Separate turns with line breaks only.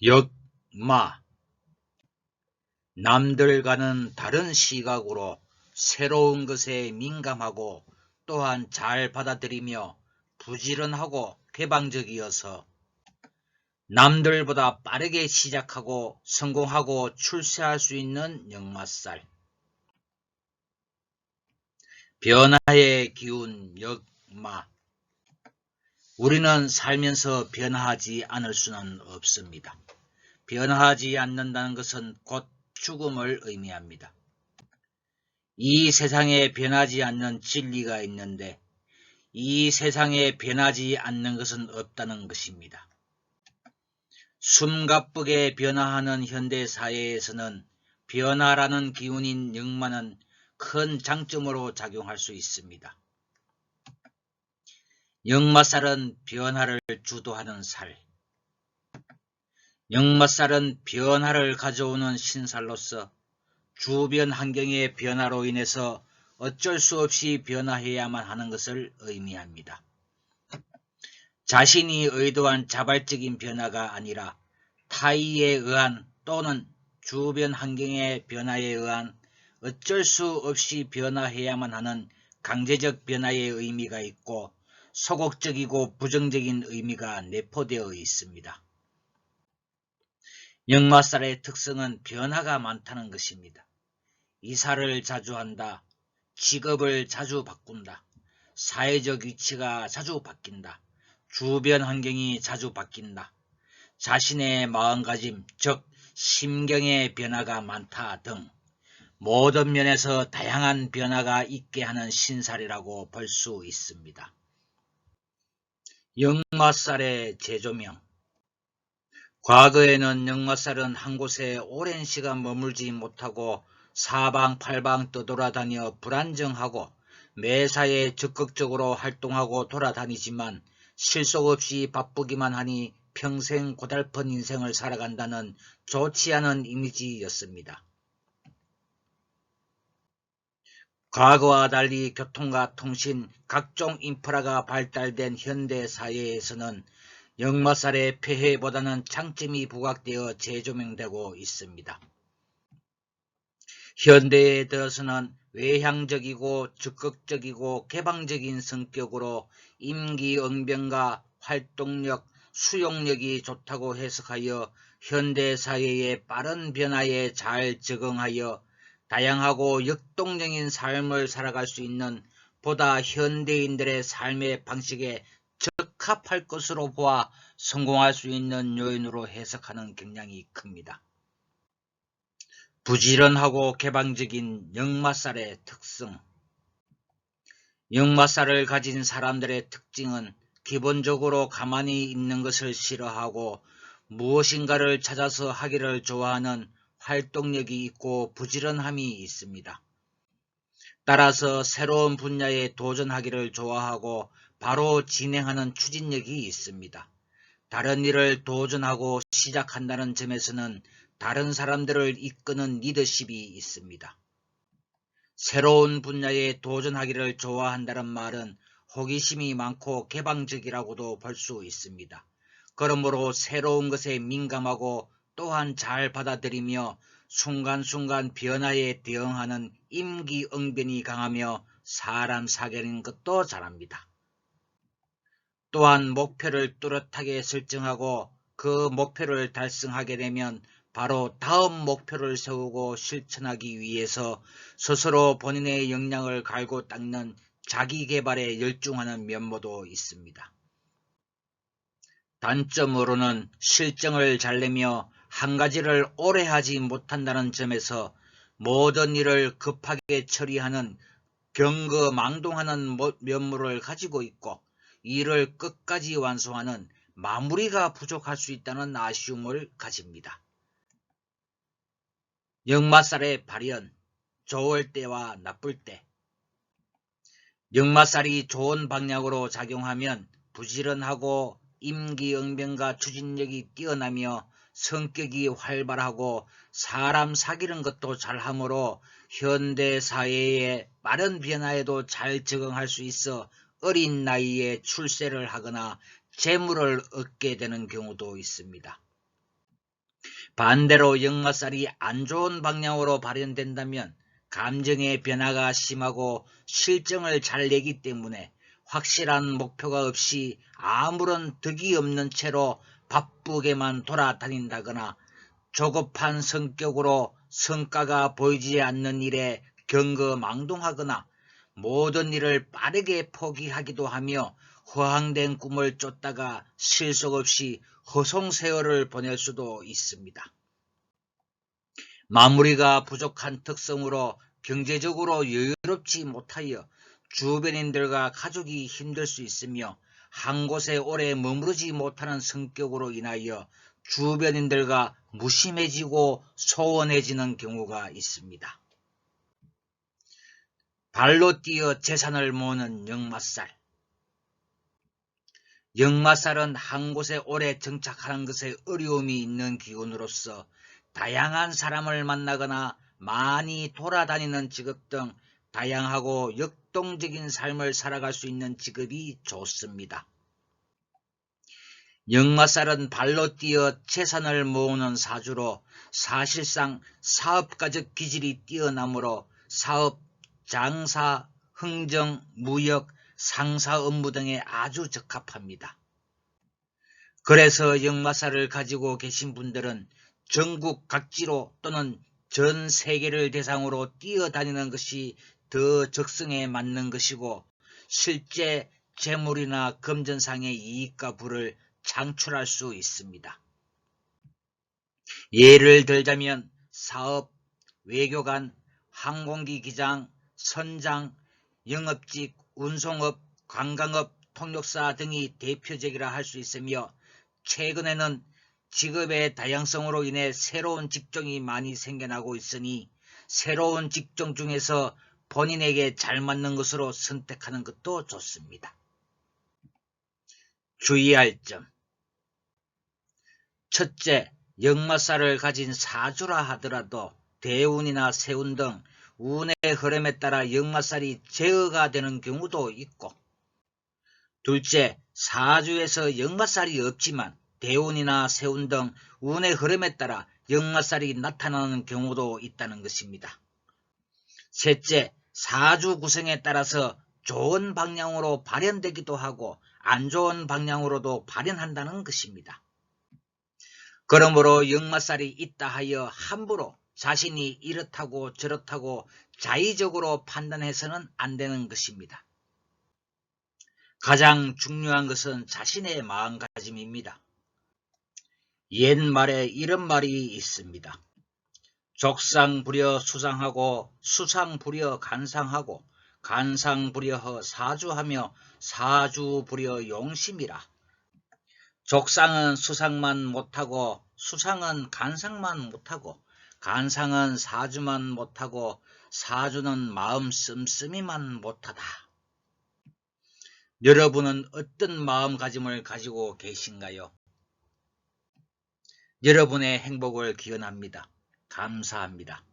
역마. 남들과는 다른 시각으로 새로운 것에 민감하고 또한 잘 받아들이며 부지런하고 개방적이어서 남들보다 빠르게 시작하고 성공하고 출세할 수 있는 역마살. 변화의 기운 역마. 우리는 살면서 변화하지 않을 수는 없습니다. 변화하지 않는다는 것은 곧 죽음을 의미합니다. 이 세상에 변하지 않는 진리가 있는데 이 세상에 변하지 않는 것은 없다는 것입니다. 숨가쁘게 변화하는 현대사회에서는 변화라는 기운인 역마는 큰 장점으로 작용할 수 있습니다. 역마살은 변화를 주도하는 살. 역마살은 변화를 가져오는 신살로서 주변 환경의 변화로 인해서 어쩔 수 없이 변화해야만 하는 것을 의미합니다. 자신이 의도한 자발적인 변화가 아니라 타의에 의한 또는 주변 환경의 변화에 의한 어쩔 수 없이 변화해야만 하는 강제적 변화의 의미가 있고 소극적이고 부정적인 의미가 내포되어 있습니다. 역마살의 특성은 변화가 많다는 것입니다. 이사를 자주 한다, 직업을 자주 바꾼다, 사회적 위치가 자주 바뀐다, 주변 환경이 자주 바뀐다, 자신의 마음가짐, 즉 심경의 변화가 많다 등 모든 면에서 다양한 변화가 있게 하는 신살이라고 볼 수 있습니다. 역마살의 재조명. 과거에는 역마살은 한 곳에 오랜 시간 머물지 못하고 사방팔방 떠돌아다녀 불안정하고 매사에 적극적으로 활동하고 돌아다니지만 실속 없이 바쁘기만 하니 평생 고달픈 인생을 살아간다는 좋지 않은 이미지였습니다. 과거와 달리 교통과 통신, 각종 인프라가 발달된 현대 사회에서는 역마살의 폐해보다는 장점이 부각되어 재조명되고 있습니다. 현대에 들어서는 외향적이고 적극적이고 개방적인 성격으로 임기응변과 활동력, 수용력이 좋다고 해석하여 현대사회의 빠른 변화에 잘 적응하여 다양하고 역동적인 삶을 살아갈 수 있는 보다 현대인들의 삶의 방식에 적합할 것으로 보아 성공할 수 있는 요인으로 해석하는 경향이 큽니다. 부지런하고 개방적인 역마살의 특성. 역마살을 가진 사람들의 특징은 기본적으로 가만히 있는 것을 싫어하고 무엇인가를 찾아서 하기를 좋아하는 활동력이 있고 부지런함이 있습니다. 따라서 새로운 분야에 도전하기를 좋아하고 바로 진행하는 추진력이 있습니다. 다른 일을 도전하고 시작한다는 점에서는 다른 사람들을 이끄는 리더십이 있습니다. 새로운 분야에 도전하기를 좋아한다는 말은 호기심이 많고 개방적이라고도 볼 수 있습니다. 그러므로 새로운 것에 민감하고 또한 잘 받아들이며 순간순간 변화에 대응하는 임기응변이 강하며 사람 사귀는 것도 잘합니다. 또한 목표를 뚜렷하게 설정하고 그 목표를 달성하게 되면 바로 다음 목표를 세우고 실천하기 위해서 스스로 본인의 역량을 갈고 닦는 자기개발에 열중하는 면모도 있습니다. 단점으로는 실정을 잘 내며 한 가지를 오래 하지 못한다는 점에서 모든 일을 급하게 처리하는 경거망동하는 면모를 가지고 있고 일을 끝까지 완수하는 마무리가 부족할 수 있다는 아쉬움을 가집니다. 역마살의 발현, 좋을 때와 나쁠 때. 역마살이 좋은 방향으로 작용하면 부지런하고 임기응변과 추진력이 뛰어나며 성격이 활발하고 사람 사귀는 것도 잘하므로 현대사회의 빠른 변화에도 잘 적응할 수 있어 어린 나이에 출세를 하거나 재물을 얻게 되는 경우도 있습니다. 반대로 역마살이 안 좋은 방향으로 발현된다면 감정의 변화가 심하고 실정을 잘 내기 때문에 확실한 목표가 없이 아무런 득이 없는 채로 바쁘게만 돌아다닌다거나 조급한 성격으로 성과가 보이지 않는 일에 경거망동하거나 모든 일을 빠르게 포기하기도 하며 허황된 꿈을 쫓다가 실속 없이 허송세월을 보낼 수도 있습니다. 마무리가 부족한 특성으로 경제적으로 여유롭지 못하여 주변인들과 가족이 힘들 수 있으며 한 곳에 오래 머무르지 못하는 성격으로 인하여 주변인들과 무심해지고 소원해지는 경우가 있습니다. 발로 뛰어 재산을 모으는 역마살. 역마살은 한 곳에 오래 정착하는 것에 어려움이 있는 기운으로서 다양한 사람을 만나거나 많이 돌아다니는 직업 등 다양하고 역동적인 삶을 살아갈 수 있는 직업이 좋습니다. 역마살은 발로 뛰어 재산을 모으는 사주로 사실상 사업가적 기질이 뛰어나므로 사업, 장사, 흥정, 무역, 상사 업무 등에 아주 적합합니다. 그래서 역마살을 가지고 계신 분들은 전국 각지로 또는 전 세계를 대상으로 뛰어다니는 것이 더 적성에 맞는 것이고 실제 재물이나 금전상의 이익과 부를 창출할 수 있습니다. 예를 들자면 사업, 외교관, 항공기 기장, 선장, 영업직, 운송업, 관광업, 통역사 등이 대표적이라 할 수 있으며 최근에는 직업의 다양성으로 인해 새로운 직종이 많이 생겨나고 있으니 새로운 직종 중에서 본인에게 잘 맞는 것으로 선택하는 것도 좋습니다. 주의할 점. 첫째, 역마살을 가진 사주라 하더라도 대운이나 세운 등 운의 흐름에 따라 역마살이 제어가 되는 경우도 있고, 둘째, 사주에서 역마살이 없지만 대운이나 세운 등 운의 흐름에 따라 역마살이 나타나는 경우도 있다는 것입니다. 셋째, 사주 구성에 따라서 좋은 방향으로 발현되기도 하고 안 좋은 방향으로도 발현한다는 것입니다. 그러므로 역마살이 있다 하여 함부로 자신이 이렇다고 저렇다고 자의적으로 판단해서는 안 되는 것입니다. 가장 중요한 것은 자신의 마음가짐입니다. 옛말에 이런 말이 있습니다. 족상부려 수상하고 수상부려 간상하고 간상부려 사주하며 사주부려 용심이라. 족상은 수상만 못하고 수상은 간상만 못하고 간상은 사주만 못하고 사주는 마음 씀씀이만 못하다. 여러분은 어떤 마음가짐을 가지고 계신가요? 여러분의 행복을 기원합니다. 감사합니다.